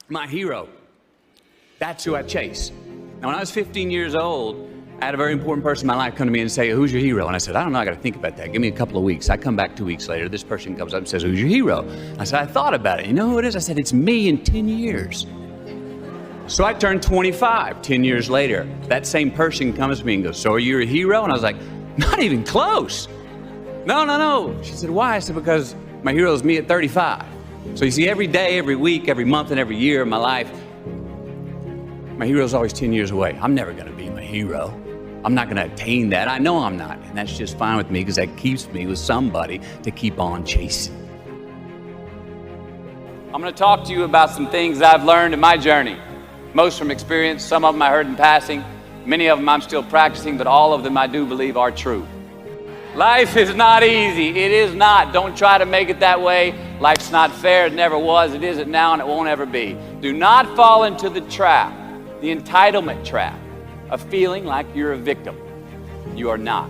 My hero. That's who I chase. Now, when I was 15 years old, I had a very important person in my life come to me and say, who's your hero? And I said, I don't know, I got to think about that. Give me a couple of weeks. I come back 2 weeks later. This person comes up and says, who's your hero? I said, I thought about it. You know who it is? I said, it's me in 10 years. So I turned 25 10 years later. That same person comes to me and goes, so are you a hero? And I was like, not even close. No. She said, why? I said, because my hero is me at 35. So you see, every day, every week, every month, and every year of my life, my hero is always 10 years away. I'm never going to be my hero. I'm not going to attain that. I know I'm not. And that's just fine with me because that keeps me with somebody to keep on chasing. I'm going to talk to you about some things I've learned in my journey. Most from experience, some of them I heard in passing. Many of them I'm still practicing, but all of them I do believe are true. Life is not easy. It is not. Don't try to make it that way. Life's not fair. It never was. It isn't now, and it won't ever be. Do not fall into the trap, the entitlement trap, of feeling like you're a victim. You are not.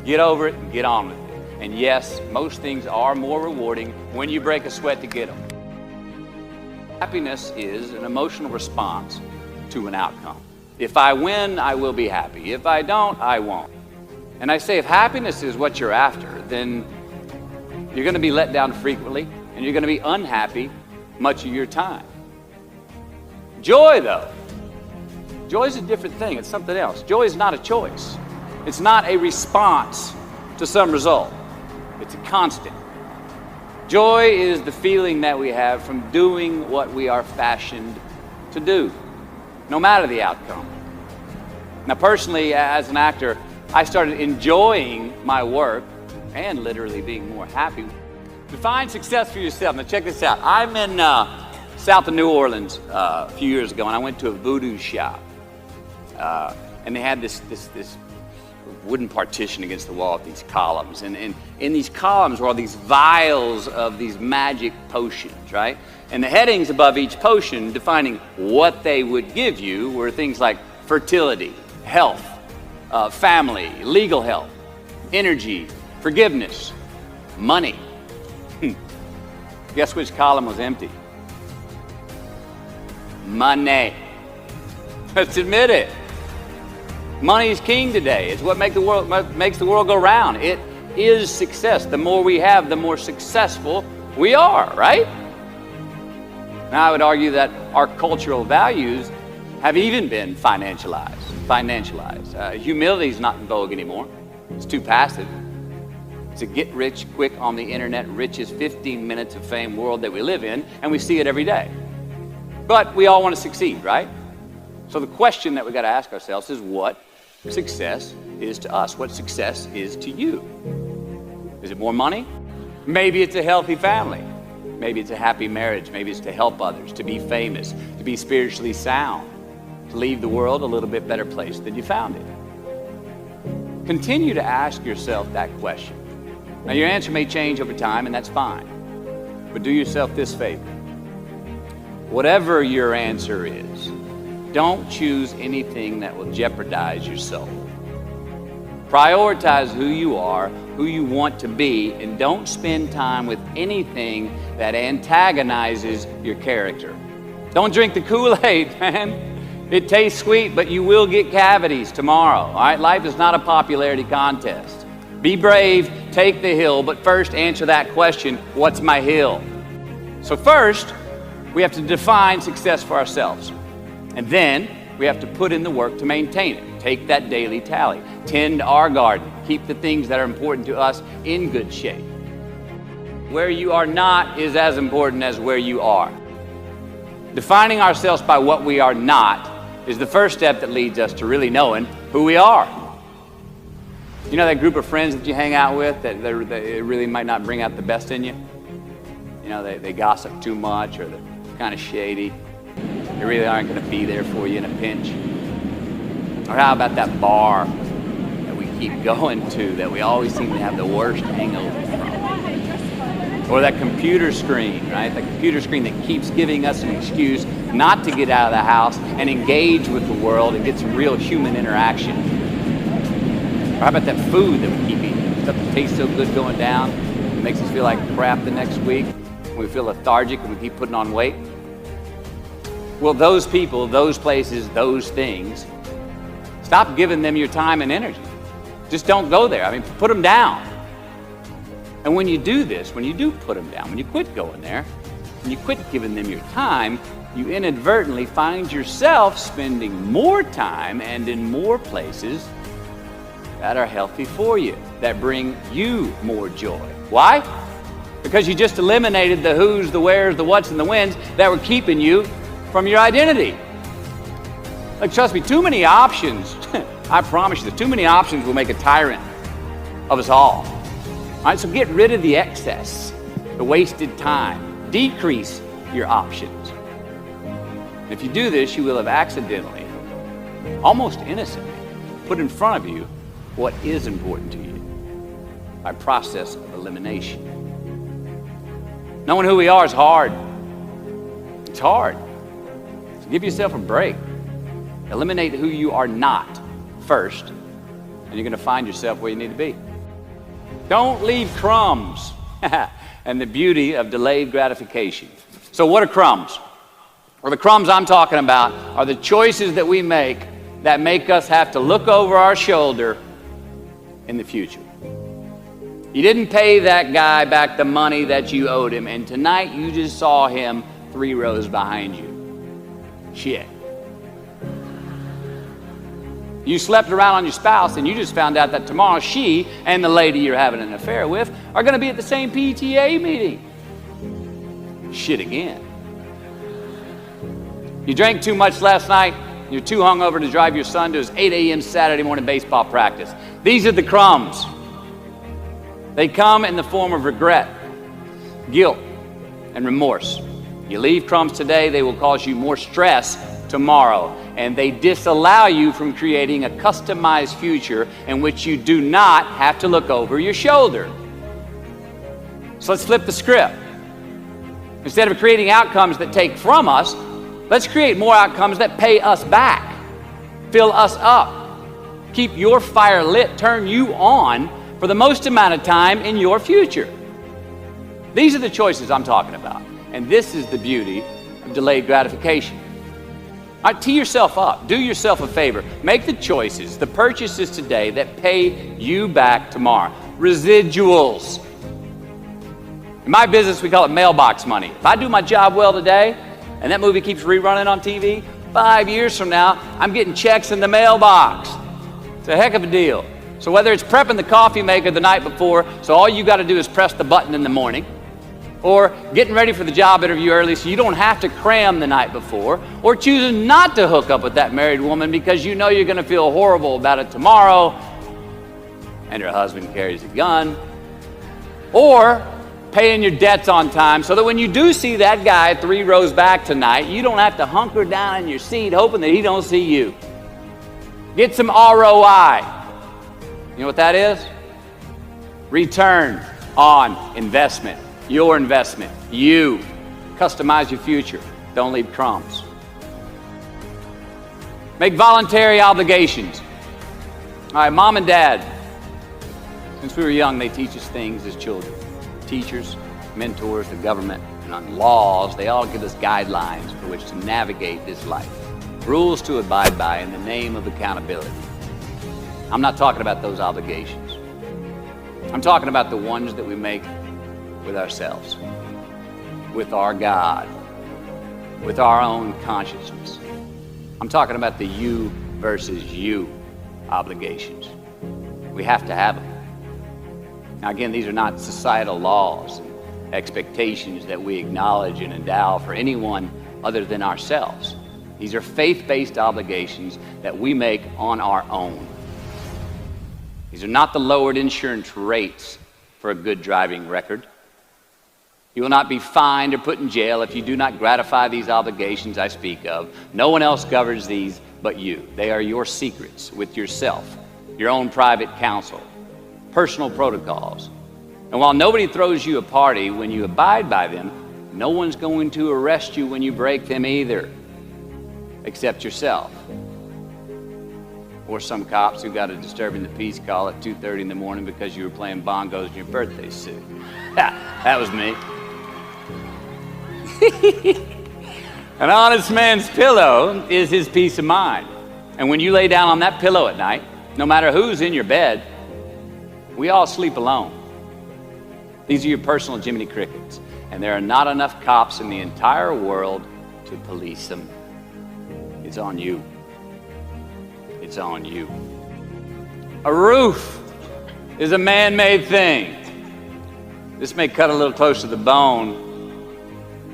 Get over it and get on with it. And yes, most things are more rewarding when you break a sweat to get them. Happiness is an emotional response to an outcome. If I win, I will be happy. If I don't, I won't. And I say if happiness is what you're after, then you're going to be let down frequently and you're going to be unhappy much of your time. Joy, though. Joy is a different thing. It's something else. Joy is not a choice. It's not a response to some result. It's a constant. Joy is the feeling that we have from doing what we are fashioned to do, no matter the outcome. Now, personally, as an actor, I started enjoying my work and literally being more happy. Define success for yourself. Now, check this out. I'm in south of New Orleans a few years ago, and I went to a voodoo shop. And they had this wooden partition against the wall with these columns. And in these columns were all these vials of these magic potions, right? And the headings above each potion defining what they would give you were things like fertility, health, family, legal help, energy, forgiveness, money. Guess which column was empty? Money. Let's admit it. Money is king today. It's what makes the world go round. It is success. The more we have, the more successful we are, right? Now, I would argue that our cultural values have even been financialized. Humility is not in vogue anymore. It's too passive. It's a get rich quick on the internet, rich is 15 minutes of fame world that we live in, and we see it every day. But we all want to succeed, right? So the question that we got to ask ourselves is what success is to us, what success is to you. Is it more money? Maybe it's a healthy family. Maybe it's a happy marriage. Maybe it's to help others, to be famous, to be spiritually sound, to leave the world a little bit better place than you found it. Continue to ask yourself that question. Now, your answer may change over time, and that's fine. But do yourself this favor. Whatever your answer is, don't choose anything that will jeopardize your soul. Prioritize who you are, who you want to be, and don't spend time with anything that antagonizes your character. Don't drink the Kool-Aid, man. It tastes sweet, but you will get cavities tomorrow, all right? Life is not a popularity contest. Be brave, take the hill, but first answer that question, what's my hill? So first, we have to define success for ourselves. And then we have to put in the work to maintain it. Take that daily tally. Tend our garden. Keep the things that are important to us in good shape. Where you are not is as important as where you are. Defining ourselves by what we are not is the first step that leads us to really knowing who we are. You know that group of friends that you hang out with that they really might not bring out the best in you? You know, they gossip too much or they're kind of shady. They really aren't going to be there for you in a pinch. Or how about that bar that we keep going to that we always seem to have the worst hangover from? Or that computer screen, right? The computer screen that keeps giving us an excuse not to get out of the house and engage with the world and get some real human interaction. Or how about that food that we keep eating? Stuff that tastes so good going down, it makes us feel like crap the next week. We feel lethargic and we keep putting on weight. Well, those people, those places, those things, stop giving them your time and energy. Just don't go there. I mean, put them down. And when you do this, when you do put them down, when you quit going there, when you quit giving them your time, you inadvertently find yourself spending more time and in more places that are healthy for you, that bring you more joy. Why? Because you just eliminated the who's, the where's, the what's, and the when's that were keeping you from your identity. Like, trust me, too many options, I promise you, too many options will make a tyrant of us all. All right, so get rid of the excess, the wasted time. Decrease your options. And if you do this, you will have accidentally, almost innocently, put in front of you what is important to you by process of elimination. Knowing who we are is hard. It's hard. So give yourself a break. Eliminate who you are not first, and you're going to find yourself where you need to be. Don't leave crumbs. And the beauty of delayed gratification. So what are crumbs? Well, the crumbs I'm talking about are the choices that we make that make us have to look over our shoulder in the future. You didn't pay that guy back the money that you owed him, and tonight you just saw him 3 rows behind you. Shit. You slept around on your spouse, and you just found out that tomorrow she and the lady you're having an affair with are going to be at the same PTA meeting. Shit again. You drank too much last night. You're too hungover to drive your son to his 8 a.m. Saturday morning baseball practice. These are the crumbs. They come in the form of regret, guilt, and remorse. You leave crumbs today, they will cause you more stress tomorrow. And they disallow you from creating a customized future in which you do not have to look over your shoulder. So let's flip the script. Instead of creating outcomes that take from us, let's create more outcomes that pay us back, fill us up, keep your fire lit, turn you on for the most amount of time in your future. These are the choices I'm talking about. And this is the beauty of delayed gratification. All right, tee yourself up. Do yourself a favor. Make the choices, the purchases today that pay you back tomorrow. Residuals. In my business, we call it mailbox money. If I do my job well today, and that movie keeps rerunning on TV, 5 years from now, I'm getting checks in the mailbox. It's a heck of a deal. So whether it's prepping the coffee maker the night before, so all you got to do is press the button in the morning, or getting ready for the job interview early so you don't have to cram the night before, or choosing not to hook up with that married woman because you know you're going to feel horrible about it tomorrow, and her husband carries a gun, or paying your debts on time so that when you do see that guy 3 rows back tonight, you don't have to hunker down in your seat hoping that he don't see you. Get some ROI. You know what that is? Return on investment. Your investment. You. Customize your future. Don't leave crumbs. Make voluntary obligations. All right, mom and dad, since we were young, they teach us things as children. Teachers, mentors, the government, and on laws, they all give us guidelines for which to navigate this life. Rules to abide by in the name of accountability. I'm not talking about those obligations. I'm talking about the ones that we make with ourselves, with our God, with our own consciousness. I'm talking about the you versus you obligations. We have to have them. Now again, these are not societal laws, expectations that we acknowledge and endow for anyone other than ourselves. These are faith-based obligations that we make on our own. These are not the lowered insurance rates for a good driving record. You will not be fined or put in jail if you do not gratify these obligations I speak of. No one else governs these but you. They are your secrets with yourself, your own private counsel, personal protocols. And while nobody throws you a party when you abide by them, no one's going to arrest you when you break them either, except yourself. Or some cops who got a disturbing the peace call at 2:30 in the morning because you were playing bongos in your birthday suit. That was me. An honest man's pillow is his peace of mind. And when you lay down on that pillow at night, no matter who's in your bed, we all sleep alone. These are your personal Jiminy Crickets. And there are not enough cops in the entire world to police them. It's on you. It's on you. A roof is a man-made thing. This may cut a little close to the bone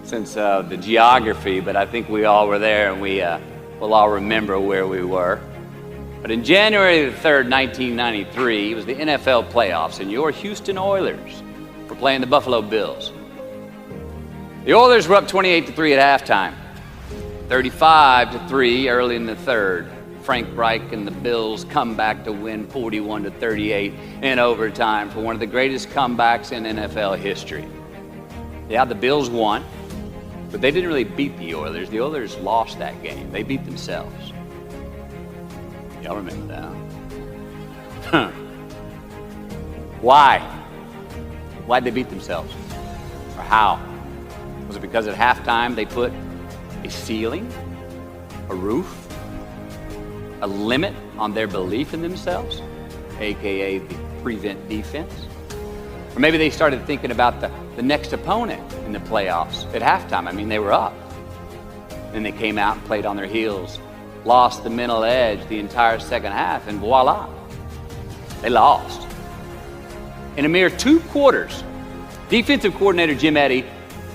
since the geography, but I think we all were there, and we'll all remember where we were. But in January the 3rd, 1993, it was the NFL playoffs, and your Houston Oilers were playing the Buffalo Bills. The Oilers were up 28-3 at halftime, 35-3 early in the third. Frank Reich and the Bills come back to win 41-38 in overtime for one of the greatest comebacks in NFL history. Yeah, the Bills won, but they didn't really beat the Oilers. The Oilers lost that game. They beat themselves. Y'all remember that? Why? Why'd they beat themselves? Or how? Was it because at halftime they put a ceiling, a roof, a limit on their belief in themselves, aka the prevent defense? Or maybe they started thinking about the next opponent in the playoffs at halftime. I mean, they were up. Then they came out and played on their heels, lost the mental edge the entire second half, and voila, they lost. In a mere 2 quarters, defensive coordinator Jim Eddy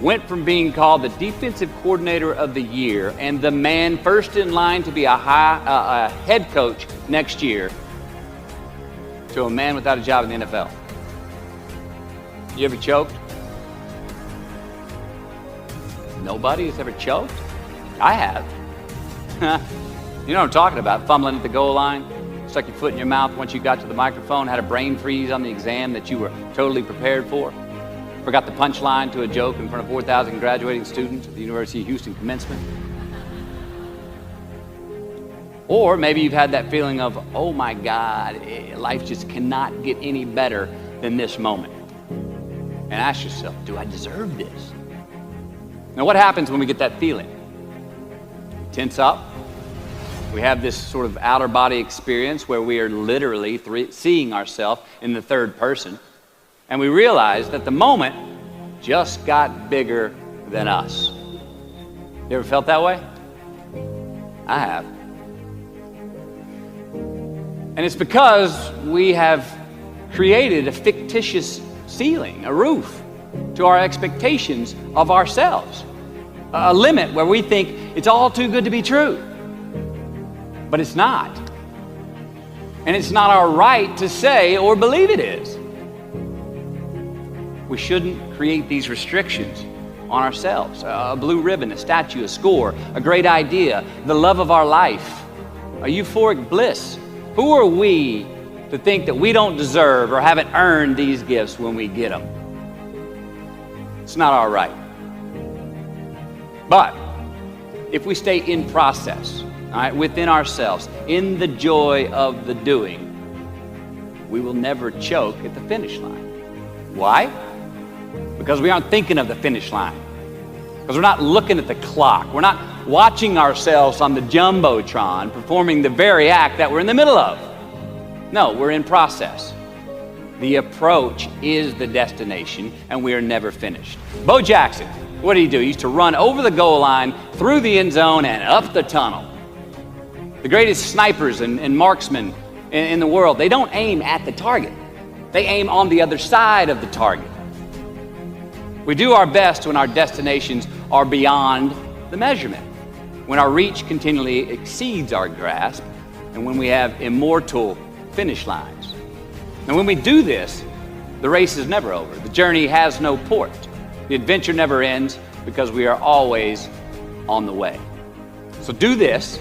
went from being called the defensive coordinator of the year and the man first in line to be a head coach next year to a man without a job in the NFL. You ever choked? Nobody has ever choked? I have. You know what I'm talking about, fumbling at the goal line, stuck your foot in your mouth once you got to the microphone, had a brain freeze on the exam that you were totally prepared for. Forgot the punchline to a joke in front of 4,000 graduating students at the University of Houston commencement. Or maybe you've had that feeling of, oh my God, life just cannot get any better than this moment. And ask yourself, do I deserve this? Now what happens when we get that feeling? We tense up. We have this sort of outer body experience where we are literally seeing ourselves in the third person. And we realize that the moment just got bigger than us. You ever felt that way? I have. And it's because we have created a fictitious ceiling, a roof, to our expectations of ourselves. A limit where we think it's all too good to be true. But it's not. And it's not our right to say or believe it is. We shouldn't create these restrictions on ourselves. A blue ribbon, a statue, a score, a great idea, the love of our life, a euphoric bliss. Who are we to think that we don't deserve or haven't earned these gifts when we get them? It's not our right. But if we stay in process, all right, within ourselves, in the joy of the doing, we will never choke at the finish line. Why? Because we aren't thinking of the finish line. Because we're not looking at the clock. We're not watching ourselves on the Jumbotron performing the very act that we're in the middle of. No, we're in process. The approach is the destination, and we are never finished. Bo Jackson, what did he do? He used to run over the goal line, through the end zone, and up the tunnel. The greatest snipers and marksmen in the world, they don't aim at the target. They aim on the other side of the target. We do our best when our destinations are beyond the measurement, when our reach continually exceeds our grasp, and when we have immortal finish lines. And when we do this, the race is never over. The journey has no port. The adventure never ends because we are always on the way. So do this,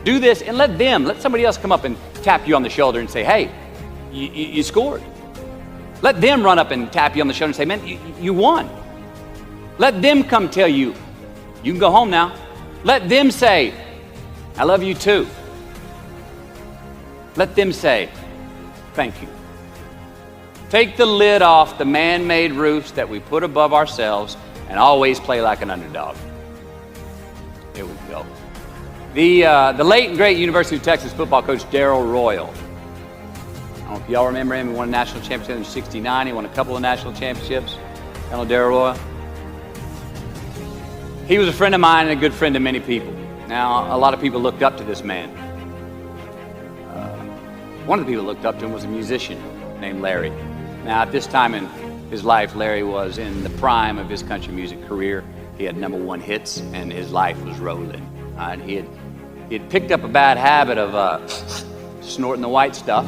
and let somebody else come up and tap you on the shoulder and say, hey, you scored. Let them run up and tap you on the shoulder and say, man, you won. Let them come tell you, you can go home now. Let them say, I love you too. Let them say, thank you. Take the lid off the man-made roofs that we put above ourselves and always play like an underdog. There we go. The late and great University of Texas football coach Darrell Royal. I don't know if y'all remember him. He won a national championship in '69. He won a couple of national championships. You know Darrell Royal? He was a friend of mine and a good friend to many people. Now, a lot of people looked up to this man. One of the people looked up to him was a musician named Larry. Now, at this time in his life, Larry was in the prime of his country music career. He had #1 hits, and his life was rolling. And he had picked up a bad habit of snorting the white stuff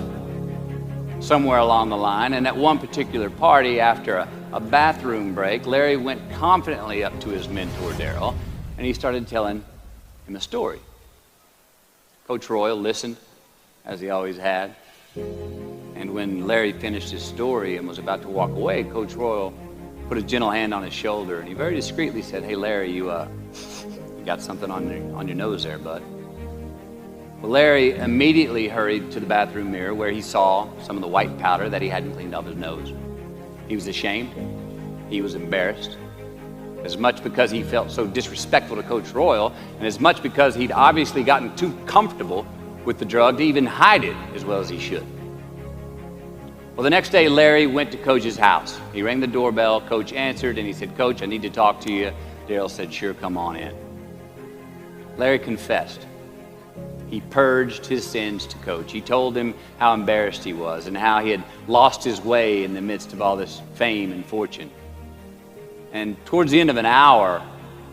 somewhere along the line. And at one particular party, after a bathroom break, Larry went confidently up to his mentor, Darrell, and he started telling him a story. Coach Royal listened, as he always had. And when Larry finished his story and was about to walk away, Coach Royal put a gentle hand on his shoulder, and he very discreetly said, "Hey, Larry, you got something on your nose there, bud." Well, Larry immediately hurried to the bathroom mirror where he saw some of the white powder that he hadn't cleaned off his nose. He was ashamed. He was embarrassed, as much because he felt so disrespectful to Coach Royal, and as much because he'd obviously gotten too comfortable with the drug to even hide it as well as he should. Well, the next day, Larry went to Coach's house. He rang the doorbell. Coach answered, and he said, "Coach, I need to talk to you." Darrell said, "Sure, come on in." Larry confessed. He purged his sins to Coach. He told him how embarrassed he was and how he had lost his way in the midst of all this fame and fortune. And towards the end of an hour,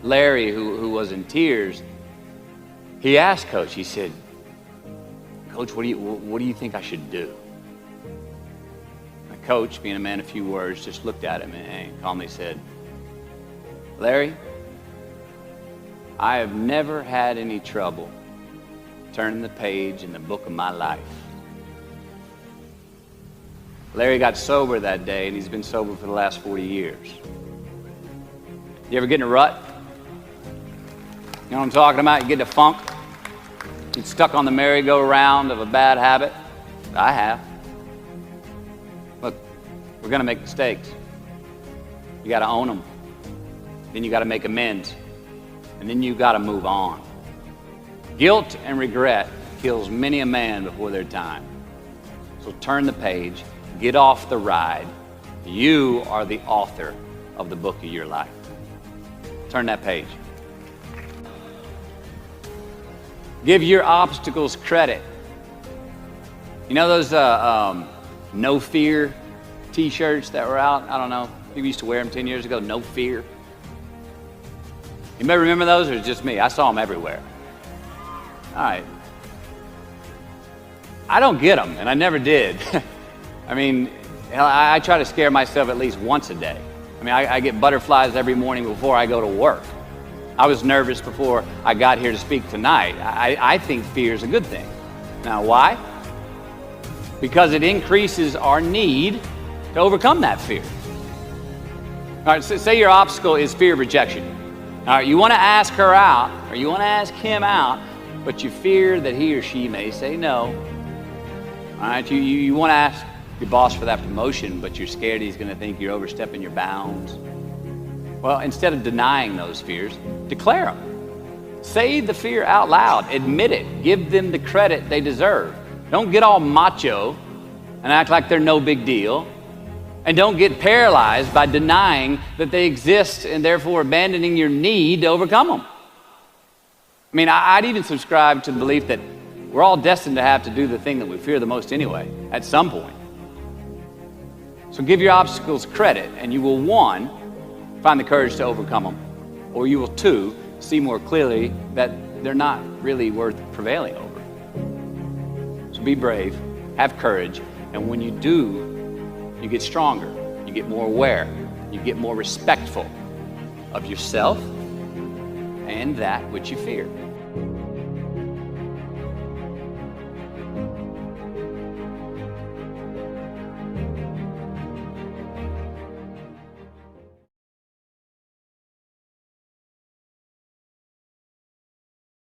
Larry, who was in tears, he asked Coach, he said, "Coach, what do you think I should do?" The coach, being a man of few words, just looked at him and calmly said, "Larry, I have never had any trouble turning the page in the book of my life." Larry got sober that day, and he's been sober for the last 40 years. You ever get in a rut? You know what I'm talking about? You get in a funk? Get stuck on the merry-go-round of a bad habit? I have. Look, we're going to make mistakes. You got to own them. Then you got to make amends. And then you got to move on. Guilt and regret kills many a man before their time. So turn the page, get off the ride. You are the author of the book of your life. Turn that page. Give your obstacles credit. You know those no fear t-shirts that were out? I don't know. People used to wear them 10 years ago. No fear. Anybody remember those, or is it just me? I saw them everywhere. All right. I don't get them, and I never did. I mean, I try to scare myself at least once a day. I mean, I get butterflies every morning before I go to work. I was nervous before I got here to speak tonight. I think fear is a good thing. Now, why? Because it increases our need to overcome that fear. All right, so say your obstacle is fear of rejection. All right, you want to ask her out, or you want to ask him out, but you fear that he or she may say no. All right, you want to ask your boss for that promotion, but you're scared he's going to think you're overstepping your bounds. Well, instead of denying those fears, declare them. Say the fear out loud. Admit it. Give them the credit they deserve. Don't get all macho and act like they're no big deal. And don't get paralyzed by denying that they exist and therefore abandoning your need to overcome them. I mean, I'd even subscribe to the belief that we're all destined to have to do the thing that we fear the most anyway, at some point. So give your obstacles credit, and you will, 1, find the courage to overcome them, or you will, 2, see more clearly that they're not really worth prevailing over. So be brave, have courage, and when you do, you get stronger, you get more aware, you get more respectful of yourself and that which you fear.